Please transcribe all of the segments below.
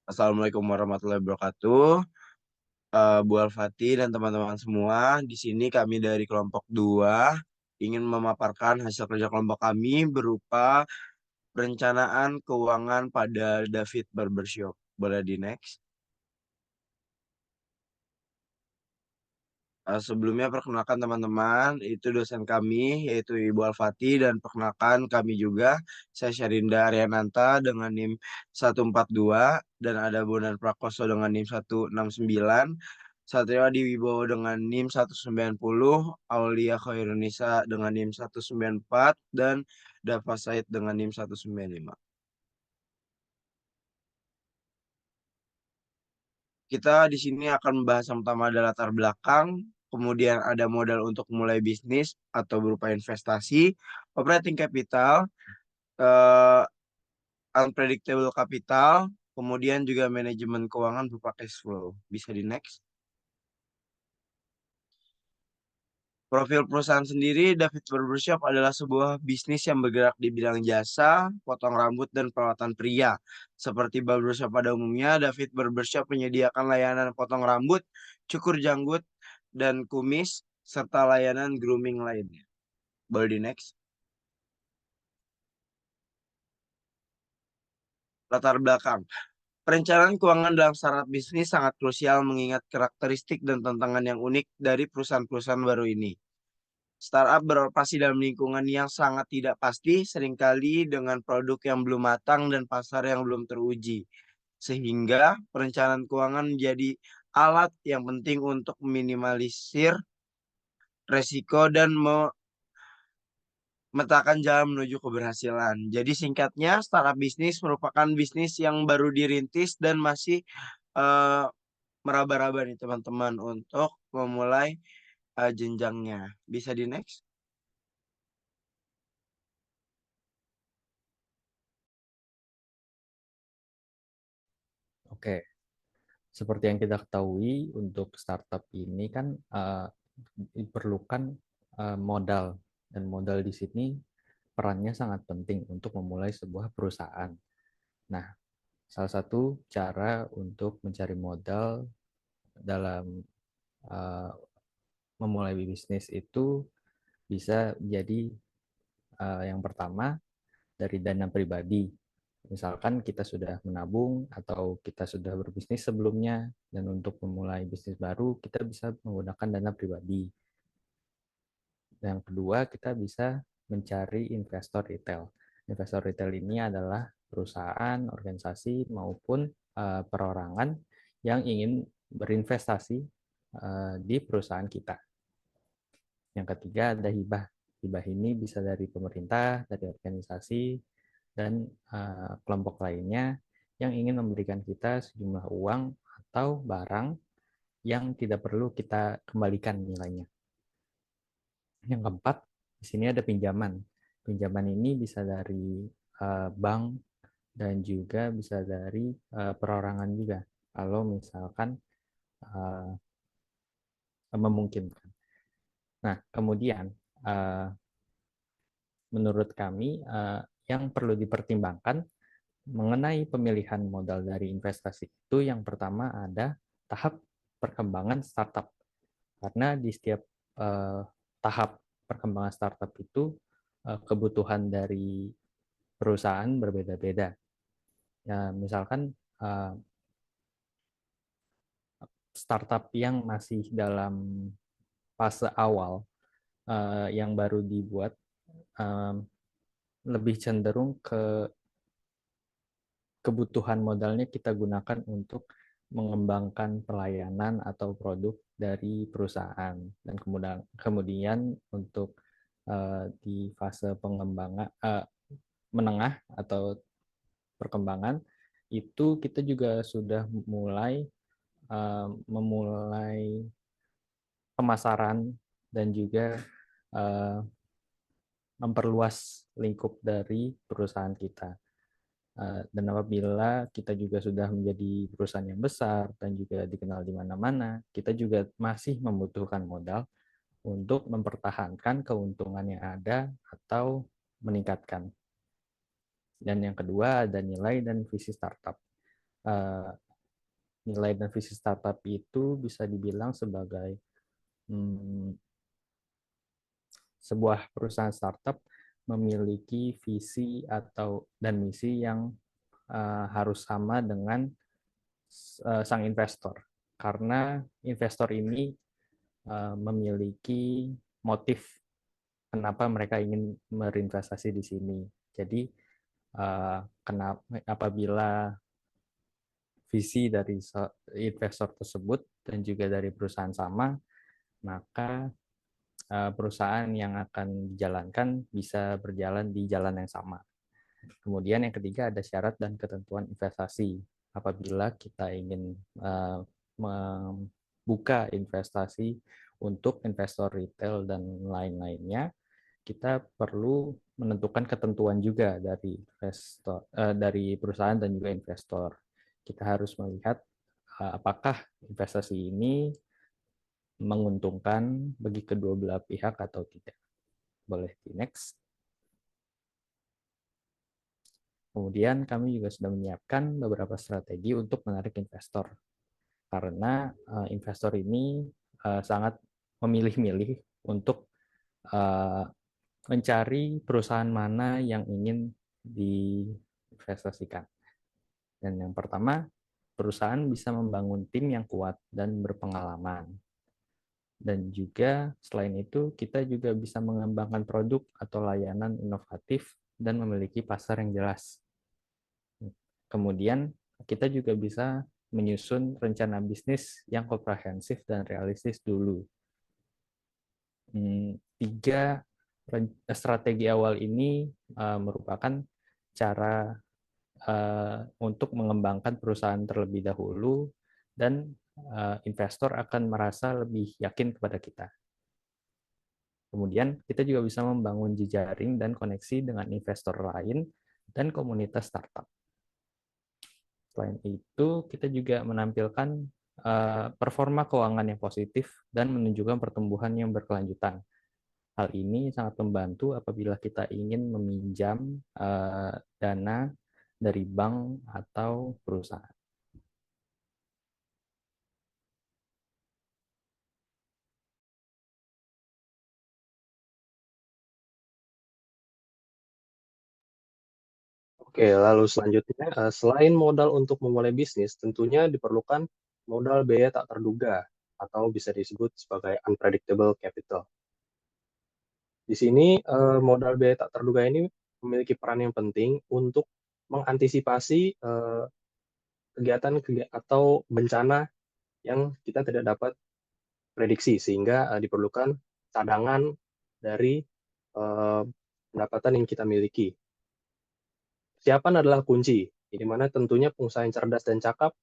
Assalamualaikum warahmatullahi wabarakatuh. Bu Alfati dan teman-teman semua, di sini kami dari kelompok 2 ingin memaparkan hasil kerja kelompok kami berupa perencanaan keuangan pada David Barbershop. Boleh di next? Sebelumnya perkenalkan teman-teman, itu dosen kami yaitu Ibu Alfati dan perkenalkan kami juga, saya Syarinda Ariananta dengan NIM 142 dan ada Bonar Prakoso dengan NIM 169, Satrio Adi Wibowo dengan NIM 190, Aulia Khairunisa dengan NIM 194 dan Dava Said dengan NIM 195. Kita di sini akan membahas yang pertama ada latar belakang, kemudian ada modal untuk mulai bisnis atau berupa investasi, operating capital, eh, unpredictable capital, kemudian juga manajemen keuangan berupa cash flow. Bisa di next. Profil perusahaan sendiri, David Barbershop adalah sebuah bisnis yang bergerak di bidang jasa, potong rambut, dan perawatan pria. Seperti barbershop pada umumnya, David Barbershop menyediakan layanan potong rambut, cukur janggut, dan kumis, serta layanan grooming lainnya. Boleh di next. Latar belakang. Perencanaan keuangan dalam startup bisnis sangat krusial mengingat karakteristik dan tantangan yang unik dari perusahaan-perusahaan baru ini. Startup beroperasi dalam lingkungan yang sangat tidak pasti, seringkali dengan produk yang belum matang dan pasar yang belum teruji. Sehingga perencanaan keuangan menjadi alat yang penting untuk meminimalisir resiko dan memetakan jalan menuju keberhasilan. Jadi singkatnya, startup bisnis merupakan bisnis yang baru dirintis dan masih eh, meraba-raba nih teman-teman untuk memulai jenjangnya. Bisa di next? Oke, seperti yang kita ketahui, untuk startup ini kan diperlukan modal, dan modal di sini perannya sangat penting untuk memulai sebuah perusahaan. Nah, salah satu cara untuk mencari modal dalam eh, memulai bisnis itu bisa jadi yang pertama dari dana pribadi. Misalkan kita sudah menabung atau kita sudah berbisnis sebelumnya, dan untuk memulai bisnis baru kita bisa menggunakan dana pribadi. Yang kedua, kita bisa mencari investor retail. Investor retail ini adalah perusahaan, organisasi maupun perorangan yang ingin berinvestasi di perusahaan kita. Yang ketiga ada hibah. Hibah ini bisa dari pemerintah, dari organisasi, dan kelompok lainnya yang ingin memberikan kita sejumlah uang atau barang yang tidak perlu kita kembalikan nilainya. Yang keempat, di sini ada pinjaman. Pinjaman ini bisa dari bank dan juga bisa dari perorangan juga. Kalau misalkan uh, memungkinkan. Nah, kemudian menurut kami yang perlu dipertimbangkan mengenai pemilihan modal dari investasi itu, yang pertama ada tahap perkembangan startup. Karena di setiap tahap perkembangan startup itu kebutuhan dari perusahaan berbeda-beda. Ya, misalkan startup yang masih dalam fase awal yang baru dibuat eh, lebih cenderung ke kebutuhan modalnya kita gunakan untuk mengembangkan pelayanan atau produk dari perusahaan, dan kemudian untuk di fase pengembangan menengah atau perkembangan itu kita juga sudah mulai memulai pemasaran dan juga uh, memperluas lingkup dari perusahaan kita. Dan apabila kita juga sudah menjadi perusahaan yang besar dan juga dikenal di mana-mana, kita juga masih membutuhkan modal untuk mempertahankan keuntungan yang ada atau meningkatkan. Dan yang kedua ada nilai dan visi startup. eh, nilai dan visi startup itu bisa dibilang sebagai sebuah perusahaan startup memiliki visi atau dan misi yang harus sama dengan sang investor. Karena investor ini memiliki motif kenapa mereka ingin berinvestasi di sini. Jadi kenapa apabila visi dari investor tersebut dan juga dari perusahaan sama, maka perusahaan yang akan dijalankan bisa berjalan di jalan yang sama. Kemudian yang ketiga ada syarat dan ketentuan investasi. Apabila kita ingin membuka investasi untuk investor retail dan lain-lainnya, kita perlu menentukan ketentuan juga dari perusahaan dan juga investor. Kita harus melihat apakah investasi ini menguntungkan bagi kedua belah pihak atau tidak. Boleh di next. Kemudian kami juga sudah menyiapkan beberapa strategi untuk menarik investor. Karena investor ini sangat memilih-milih untuk mencari perusahaan mana yang ingin diinvestasikan. Dan yang pertama, perusahaan bisa membangun tim yang kuat dan berpengalaman. Dan juga selain itu, kita juga bisa mengembangkan produk atau layanan inovatif dan memiliki pasar yang jelas. Kemudian, kita juga bisa menyusun rencana bisnis yang komprehensif dan realistis dulu. 3 strategi awal ini merupakan cara untuk mengembangkan perusahaan terlebih dahulu dan investor akan merasa lebih yakin kepada kita. Kemudian kita juga bisa membangun jejaring dan koneksi dengan investor lain dan komunitas startup. Selain itu, kita juga menampilkan performa keuangan yang positif dan menunjukkan pertumbuhan yang berkelanjutan. Hal ini sangat membantu apabila kita ingin meminjam dana dari bank atau perusahaan. Oke, lalu selanjutnya, selain modal untuk memulai bisnis, tentunya diperlukan modal biaya tak terduga atau bisa disebut sebagai unpredictable capital. Di sini, modal biaya tak terduga ini memiliki peran yang penting untuk mengantisipasi kegiatan atau bencana yang kita tidak dapat prediksi, sehingga diperlukan cadangan dari pendapatan yang kita miliki. Persiapan adalah kunci, di mana tentunya pengusaha yang cerdas dan cakap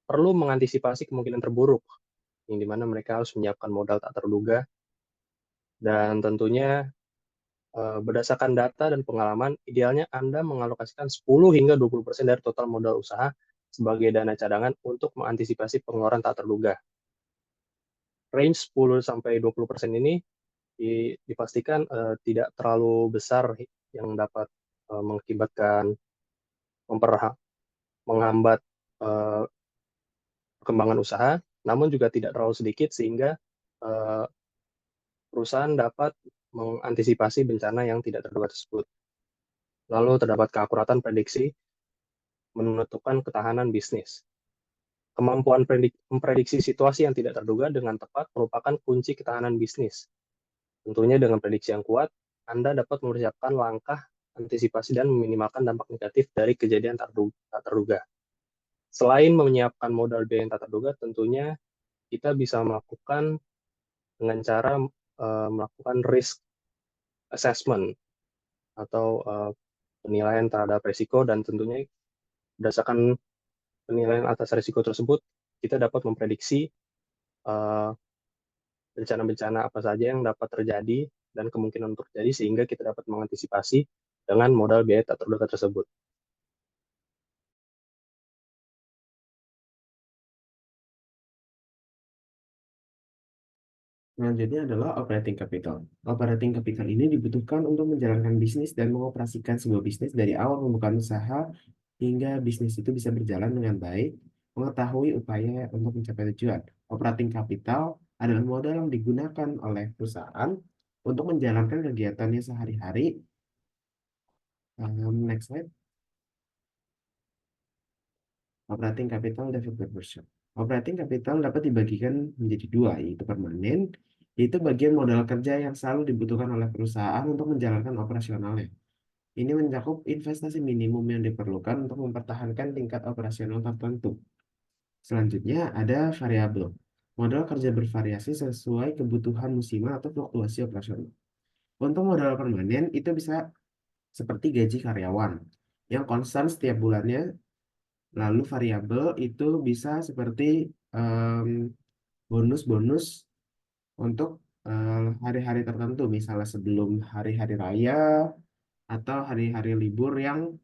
perlu mengantisipasi kemungkinan terburuk, yang di mana mereka harus menyiapkan modal tak terduga, dan tentunya berdasarkan data dan pengalaman, idealnya Anda mengalokasikan 10 hingga 20% dari total modal usaha sebagai dana cadangan untuk mengantisipasi pengeluaran tak terduga. Range 10-20% ini dipastikan tidak terlalu besar yang dapat mengakibatkan menghambat perkembangan usaha, namun juga tidak terlalu sedikit sehingga perusahaan dapat mengantisipasi bencana yang tidak terduga tersebut. Lalu terdapat keakuratan prediksi menentukan ketahanan bisnis. Kemampuan memprediksi situasi yang tidak terduga dengan tepat merupakan kunci ketahanan bisnis. Tentunya dengan prediksi yang kuat, Anda dapat mempersiapkan langkah antisipasi dan meminimalkan dampak negatif dari kejadian tak terduga. Selain menyiapkan modal biaya yang tak terduga, tentunya kita bisa melakukan dengan cara melakukan risk assessment atau penilaian terhadap risiko, dan tentunya berdasarkan penilaian atas risiko tersebut, kita dapat memprediksi bencana-bencana apa saja yang dapat terjadi dan kemungkinan untuk terjadi, sehingga kita dapat mengantisipasi dengan modal biaya tak terduga tersebut. Selanjutnya adalah operating capital. Operating capital ini dibutuhkan untuk menjalankan bisnis dan mengoperasikan sebuah bisnis dari awal pembukaan usaha hingga bisnis itu bisa berjalan dengan baik, mengetahui upaya untuk mencapai tujuan. Operating capital adalah modal yang digunakan oleh perusahaan untuk menjalankan kegiatannya sehari-hari. Next slide. Operating capital development workshop. Operating capital dapat dibagikan menjadi dua, yaitu permanen, yaitu bagian modal kerja yang selalu dibutuhkan oleh perusahaan untuk menjalankan operasionalnya. Ini mencakup investasi minimum yang diperlukan untuk mempertahankan tingkat operasional tertentu. Selanjutnya ada variabel. Modal kerja bervariasi sesuai kebutuhan musiman atau fluktuasi operasional. Untuk modal permanen itu bisa seperti gaji karyawan yang konstan setiap bulannya. Lalu variabel itu bisa seperti bonus-bonus untuk hari-hari tertentu, misalnya sebelum hari-hari raya atau hari-hari libur yang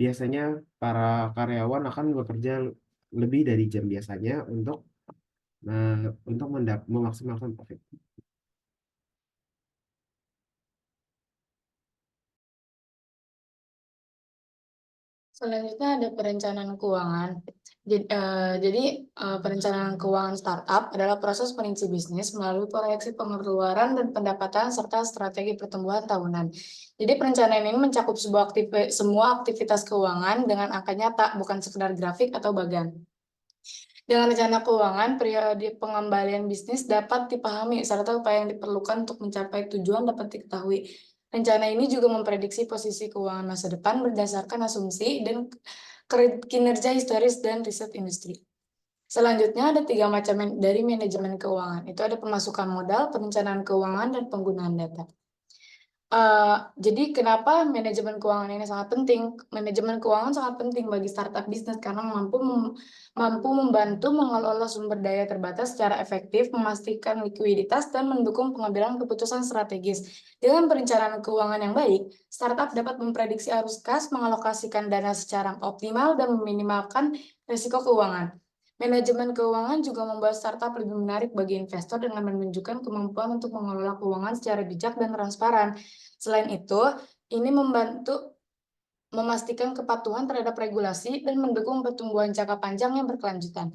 biasanya para karyawan akan bekerja lebih dari jam biasanya untuk memaksimalkan profit. Selanjutnya ada perencanaan keuangan. Jadi, perencanaan keuangan startup adalah proses perinci bisnis melalui proyeksi pengeluaran dan pendapatan serta strategi pertumbuhan tahunan. Jadi perencanaan ini mencakup semua aktivitas keuangan dengan angka nyata, bukan sekedar grafik atau bagan. Dengan rencana keuangan, periode pengembalian bisnis dapat dipahami serta upaya yang diperlukan untuk mencapai tujuan dapat diketahui. Rencana ini juga memprediksi posisi keuangan masa depan berdasarkan asumsi dan kinerja historis dan riset industri. Selanjutnya ada 3 macam dari manajemen keuangan. Itu ada pemasukan modal, perencanaan keuangan, dan penggunaan data. Jadi kenapa manajemen keuangan ini sangat penting? Manajemen keuangan sangat penting bagi startup bisnis karena mampu membantu mengelola sumber daya terbatas secara efektif, memastikan likuiditas, dan mendukung pengambilan keputusan strategis. Dengan perencanaan keuangan yang baik, startup dapat memprediksi arus kas, mengalokasikan dana secara optimal, dan meminimalkan risiko keuangan. Manajemen keuangan juga membuat startup lebih menarik bagi investor dengan menunjukkan kemampuan untuk mengelola keuangan secara bijak dan transparan. Selain itu, ini membantu memastikan kepatuhan terhadap regulasi dan mendukung pertumbuhan jangka panjang yang berkelanjutan.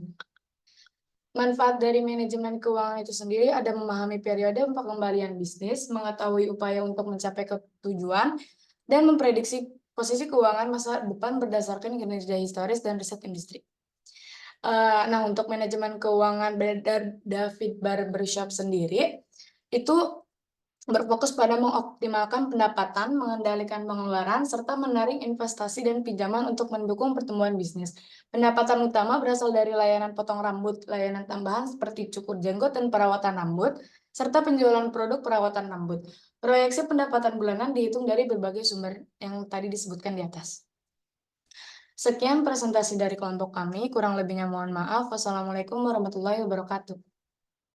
Manfaat dari manajemen keuangan itu sendiri ada memahami periode pengembalian bisnis, mengetahui upaya untuk mencapai tujuan, dan memprediksi posisi keuangan masa depan berdasarkan kinerja historis dan riset industri. Nah, untuk manajemen keuangan David Barbershop sendiri, itu berfokus pada mengoptimalkan pendapatan, mengendalikan pengeluaran, serta menarik investasi dan pinjaman untuk mendukung pertumbuhan bisnis. Pendapatan utama berasal dari layanan potong rambut, layanan tambahan seperti cukur jenggot dan perawatan rambut, serta penjualan produk perawatan rambut. Proyeksi pendapatan bulanan dihitung dari berbagai sumber yang tadi disebutkan di atas. Sekian presentasi dari kelompok kami, kurang lebihnya mohon maaf. Wassalamualaikum warahmatullahi wabarakatuh.